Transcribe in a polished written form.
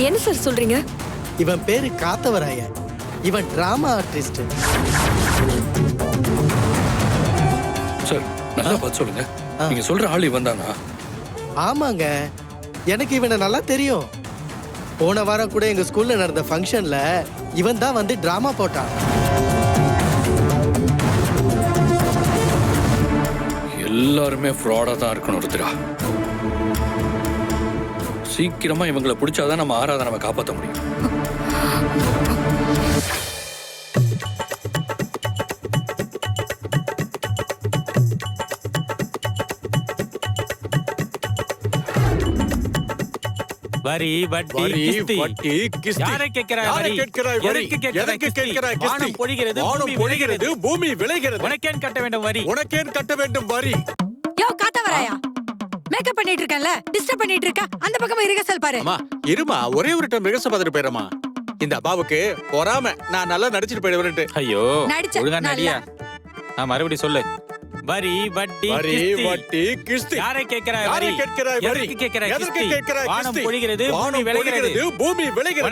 என்ன சார் சொல்றீங்க? இவன் பேரு காத்தவராயன். இவன் டிராமா ஆர்டிஸ்ட். சார் நல்லா பார்த்து சொல்லுங்க. நீங்க சொல்ற ஆள் இவன் தானா? ஆமாங்க, எனக்கு இவனை நல்லா தெரியும். போன வாரம் கூட எங்க ஸ்கூல்ல நடந்த ஃபங்க்ஷன்ல இவன் தான் வந்து டிராமா போட்டான். எல்லாருமே ஃப்ராடா தான் இருக்கணும் ருத்ரா. சீக்கிரமா இவங்களை பிடிச்சாதான் நம்ம ஆராதனை காப்பாற்ற முடியும். வரி வட்டி கிஸ்தி யாரை கேட்கிறாய்? வரி எதற்கு கேட்கிறாய்? வானம் பொழிகிறது, பூமி விளைகிறது. உனக்கேன் கட்ட வேண்டும் வரி? யோ காத்தவராயா, மேக்கப் பண்ணிட்டு இருக்கேன்ல, டிஸ்டர்ப் பண்ணிட்டு இருக்க. அந்த பக்கமா ரிஹர்சல் பாரு. அம்மா இருமா, ஒரே ஒரு டைம் ரிஹர்சல் பார்த்துட்டு போயிரமா. இந்த அப்பாவுக்கு பொறாம நான் நல்லா நடிச்சிட்டு போயிடுவேன்ட்டு. ஐயோ நடிச்ச ஒழுங்கா நடியா. மறுபடியும் சொல்லு. வரி வட்டி கிஸ்தி யாரை கேட்கிறாய்? வரி எதற்கு கேட்கிறாய்? வானம் பொழிகிறது, பூமி விளைகிறது.